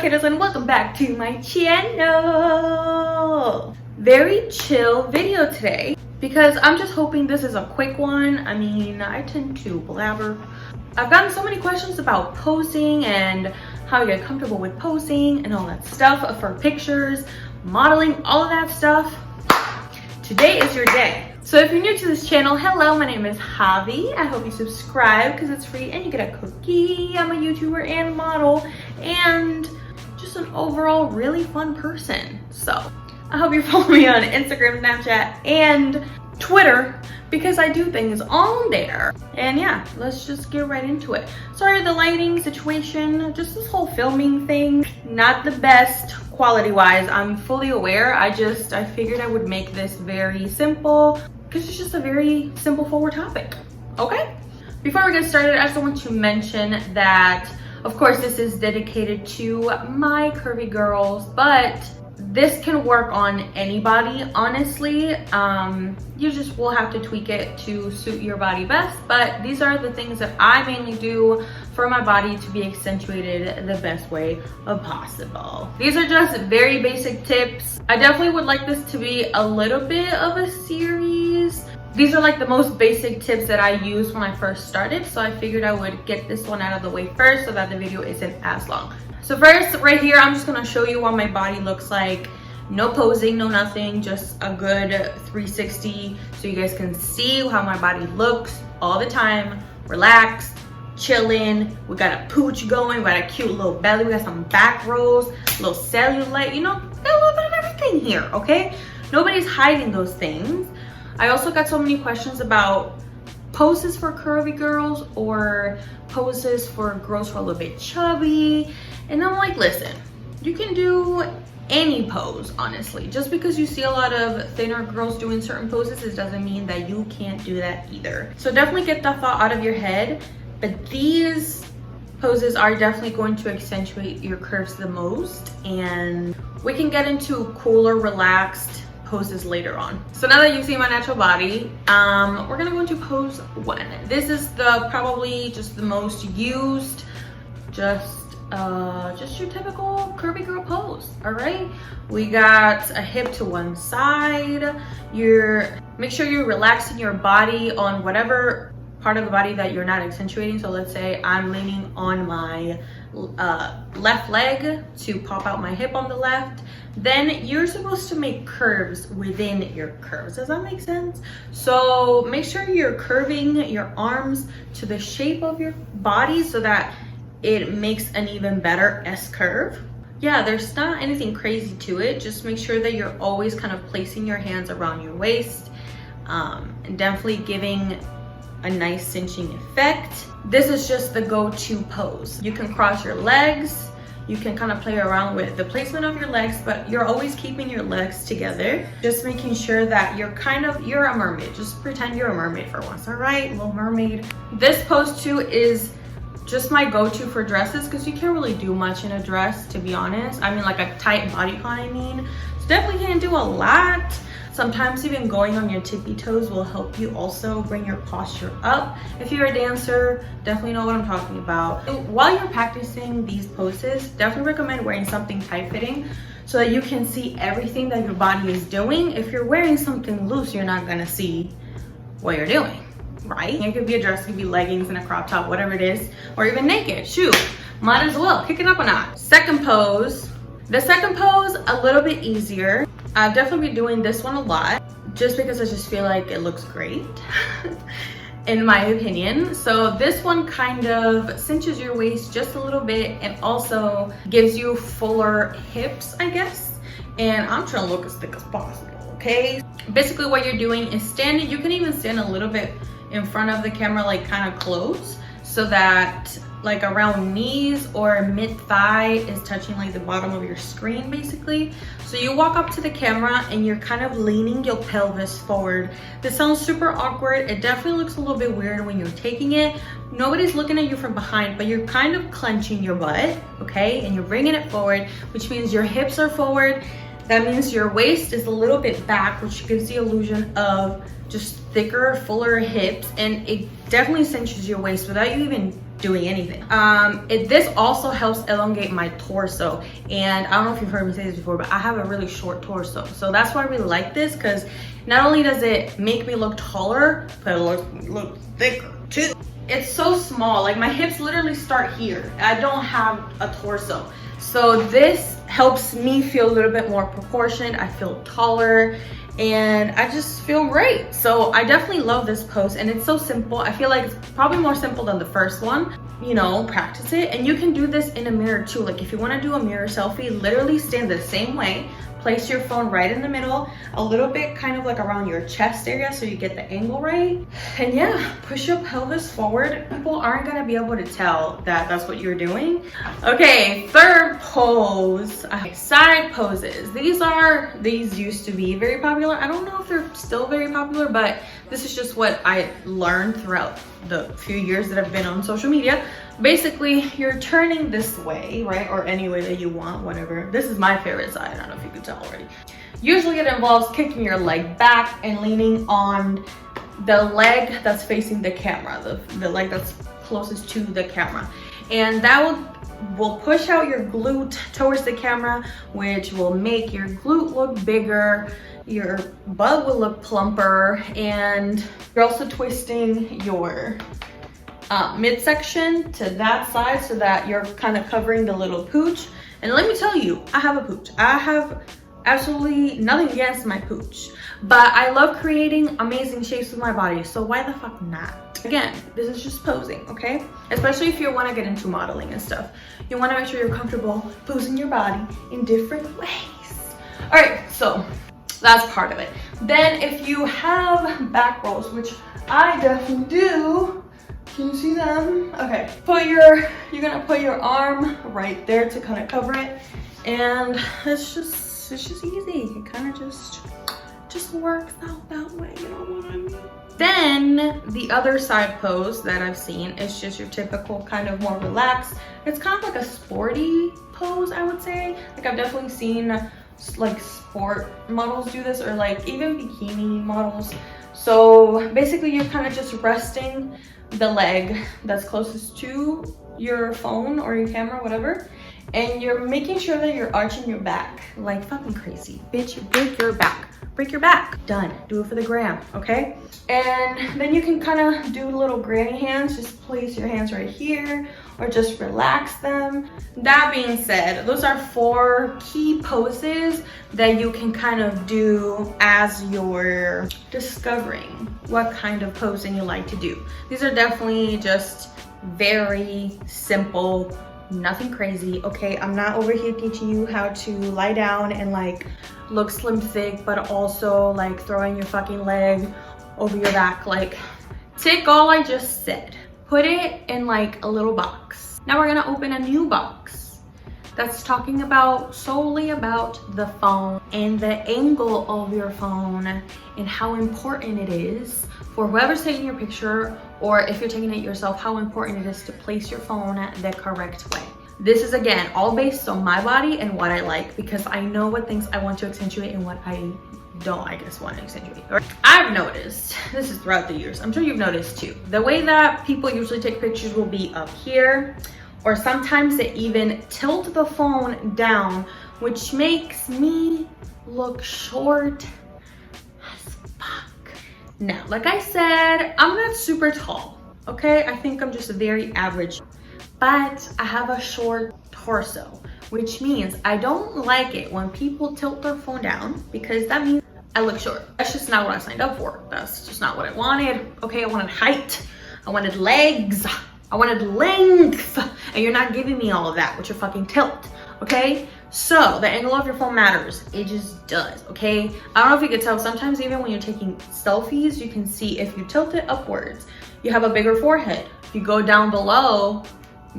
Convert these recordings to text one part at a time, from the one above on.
kiddos, and welcome back to my channel. Very chill video today because I'm just hoping this is a quick one. I mean, I tend to blabber. I've gotten so many questions about posing and how you get comfortable with posing and all that stuff for pictures, modeling, all of that stuff. Today is your day. So if you're new to this channel, hello, my name is Javi. I hope you subscribe because it's free and you get a cookie. I'm a YouTuber and model and just an overall really fun person. So I hope you follow me on Instagram, Snapchat, and Twitter because I do things on there. And yeah, let's just get right into it. Sorry, the lighting situation, just this whole filming thing, not the best quality wise. I'm fully aware. I figured I would make this very simple because it's just a very simple forward topic. Okay, before we get started, I just want to mention that of course this is dedicated to my curvy girls, but this can work on anybody, honestly. You just will have to tweak it to suit your body best, but these are the things that I mainly do for my body to be accentuated the best way possible. These are just very basic tips. I definitely would like this to be a little bit of a series. These are like the most basic tips that I used when I first started, so I figured I would get this one out of the way first so that the video isn't as long. So first, right here, I'm just gonna show you what my body looks like. No posing, no nothing, just a good 360 so you guys can see how my body looks all the time. Relaxed, chilling. We got a pooch going, we got a cute little belly, we got some back rolls, little cellulite, you know, got a little bit of everything here, okay? Nobody's hiding those things. I also got so many questions about poses for curvy girls or poses for girls who are a little bit chubby. And I'm like, listen, you can do any pose, honestly. Just because you see a lot of thinner girls doing certain poses, it doesn't mean that you can't do that either. So definitely get that thought out of your head. But these poses are definitely going to accentuate your curves the most. And we can get into cooler, relaxed poses later on. So now that you've seen my natural body, we're gonna go into pose one. This is probably just the most used, just your typical curvy girl pose. All right, we got a hip to one side. Make sure you're relaxing your body on whatever part of the body that you're not accentuating. So let's say I'm leaning on my left leg to pop out my hip on the left. Then you're supposed to make curves within your curves. Does that make sense? So make sure you're curving your arms to the shape of your body so that it makes an even better S curve. Yeah, there's not anything crazy to it. Just make sure that you're always kind of placing your hands around your waist, and definitely giving a nice cinching effect. This is just the go-to pose. You can cross your legs. You can kind of play around with the placement of your legs, but you're always keeping your legs together. Just making sure that you're a mermaid. Just pretend you're a mermaid for once, all right? Little mermaid. This pose too is just my go-to for dresses because you can't really do much in a dress, to be honest. I mean, like a tight bodycon, I mean. So definitely can't do a lot. Sometimes even going on your tippy toes will help you also bring your posture up. If you're a dancer, definitely know what I'm talking about. While you're practicing these poses, definitely recommend wearing something tight-fitting so that you can see everything that your body is doing. If you're wearing something loose, you're not gonna see what you're doing, right? It could be a dress, it could be leggings and a crop top, whatever it is, or even naked, shoot, might as well, kick it up a notch. Second pose. The second pose, a little bit easier. I've definitely been doing this one a lot just because I just feel like it looks great in my opinion. So this one kind of cinches your waist just a little bit and also gives you fuller hips, I guess. And I'm trying to look as thick as possible, okay? Basically what you're doing is standing. You can even stand a little bit in front of the camera, like kind of close, so that like around knees or mid-thigh is touching like the bottom of your screen basically. So you walk up to the camera and you're kind of leaning your pelvis forward. This sounds super awkward. It definitely looks a little bit weird when you're taking it. Nobody's looking at you from behind, but you're kind of clenching your butt, okay? And you're bringing it forward, which means your hips are forward. That means your waist is a little bit back, which gives the illusion of just thicker, fuller hips, and it definitely cinches your waist without you even doing anything. This also helps elongate my torso, and I don't know if you've heard me say this before, but I have a really short torso, so that's why I really like this, because not only does it make me look taller, but it look thicker too. It's so small, like my hips literally start here. I don't have a torso, so this helps me feel a little bit more proportioned. I feel taller and I just feel great. So I definitely love this pose, and it's so simple. I feel like it's probably more simple than the first one. You know, practice it, and you can do this in a mirror too. Like if you want to do a mirror selfie, literally stand the same way, place your phone right in the middle, a little bit kind of like around your chest area so you get the angle right, and yeah, push your pelvis forward. People aren't gonna be able to tell that that's what you're doing. Okay, third pose, side poses. These used to be very popular. I don't know if they're still very popular, but this is just what I learned throughout the few years that I've been on social media. Basically, you're turning this way, right? Or any way that you want, whatever. This is my favorite side. I don't know if you can tell already. Usually it involves kicking your leg back and leaning on the leg that's facing the camera, the leg that's closest to the camera. And that will push out your glute towards the camera, which will make your glute look bigger, your butt will look plumper, and you're also twisting your midsection to that side so that you're kind of covering the little pooch. And let me tell you, I have a pooch. I have absolutely nothing against my pooch, but I love creating amazing shapes with my body, so why the fuck not? Again, this is just posing, okay? Especially if you want to get into modeling and stuff. You want to make sure you're comfortable posing your body in different ways. All right, so that's part of it. Then if you have back rolls, which I definitely do, can you see them? Okay, you're gonna put your arm right there to kind of cover it, and it's just easy. It kind of just works out that way, you know what I mean? Then the other side pose that I've seen is just your typical kind of more relaxed. It's kind of like a sporty pose, I would say. Like I've definitely seen like sport models do this, or like even bikini models. So basically you're kind of just resting the leg that's closest to your phone or your camera, whatever, and you're making sure that you're arching your back like fucking crazy. Bitch, break your back. Break your back. Done. Do it for the gram, okay? And then you can kind of do little granny hands. Just place your hands right here or just relax them. That being said, those are 4 key poses that you can kind of do as you're discovering what kind of posing you like to do. These are definitely just very simple, nothing crazy, okay? I'm not over here teaching you how to lie down and like look slim thick, but also like throwing your fucking leg over your back. Like, take all I just said, put it in like a little box. Now we're gonna open a new box that's talking about solely about the phone and the angle of your phone and how important it is for whoever's taking your picture, or if you're taking it yourself, how important it is to place your phone the correct way. This is again all based on my body and what I like, because I know what things I want to accentuate and what I don't, I guess, want to accentuate. I've noticed, this is throughout the years, I'm sure you've noticed too, the way that people usually take pictures will be up here, or sometimes they even tilt the phone down, which makes me look short as fuck. Now, like I said, I'm not super tall, okay? I think I'm just very average, but I have a short torso, which means I don't like it when people tilt their phone down, because that means I look short. That's just not what I signed up for. That's just not what I wanted. Okay, I wanted height, I wanted legs, I wanted length, and you're not giving me all of that with your fucking tilt, okay? So the angle of your phone matters. It just does, okay? I don't know if you can tell, sometimes even when you're taking selfies, you can see if you tilt it upwards, you have a bigger forehead. If you go down below,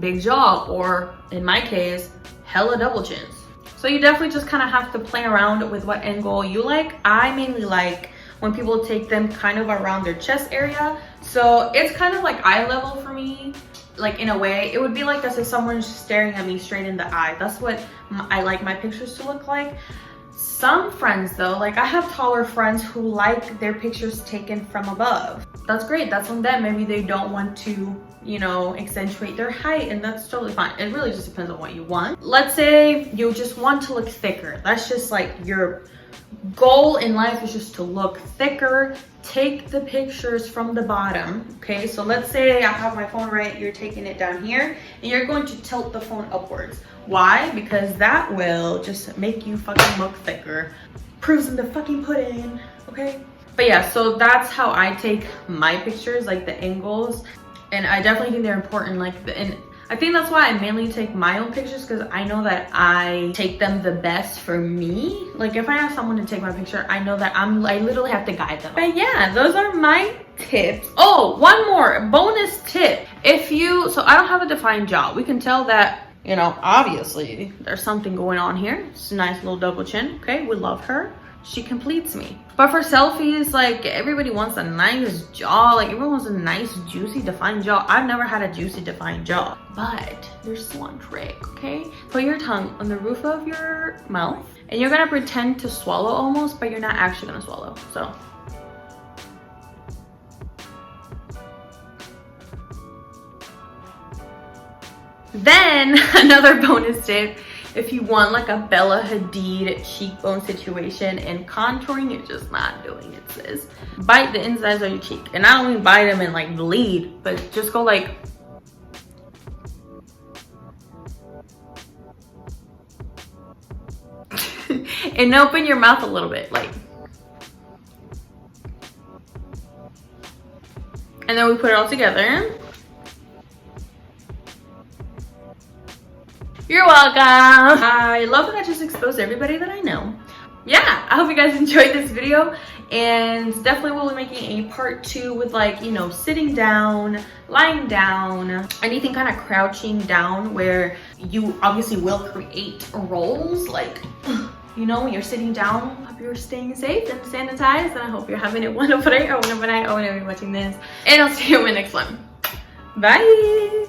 big jaw, or in my case, hella double chins. So you definitely just kind of have to play around with what angle you like. I mainly like when people take them kind of around their chest area. So it's kind of like eye level for me. Like in a way, it would be like as if someone's staring at me straight in the eye. That's what I like my pictures to look like. Some friends though, like I have taller friends who like their pictures taken from above. That's great, that's on them. Maybe they don't want to, you know, accentuate their height, and that's totally fine. It really just depends on what you want. Let's say you just want to look thicker. That's just like your goal in life is just to look thicker. Take the pictures from the bottom. Okay, so let's say I have my phone right, you're taking it down here, and you're going to tilt the phone upwards. Why? Because that will just make you fucking look thicker. Proofs in the fucking pudding, okay? But yeah, so that's how I take my pictures, like the angles. And I definitely think they're important, and I think that's why I mainly take my own pictures, because I know that I take them the best for me. Like if I ask someone to take my picture, I know that I literally have to guide them. But yeah, those are my tips. Oh, one more bonus tip. So I don't have a defined jaw. We can tell that, you know, obviously there's something going on here. It's a nice little double chin. Okay, we love her. She completes me. But for selfies, like everybody wants a nice jaw. Like everyone wants a nice, juicy, defined jaw. I've never had a juicy, defined jaw. But there's one trick, okay? Put your tongue on the roof of your mouth, and you're gonna pretend to swallow almost, but you're not actually gonna swallow. So. Then another bonus tip, if you want like a Bella Hadid cheekbone situation and contouring, you're just not doing it, sis. Bite the insides of your cheek. And I don't mean bite them and like bleed, but just go like. And open your mouth a little bit, like. And then we put it all together. You're welcome. I love that I just exposed everybody that I know. Yeah, I hope you guys enjoyed this video, and definitely will be making a part 2 with, like, you know, sitting down, lying down, anything kind of crouching down where you obviously will create rolls, like, you know, when you're sitting down. Hope you're staying safe and sanitized, and I hope you're having a wonderful day or whenever you're watching this, and I'll see you in my next one. Bye.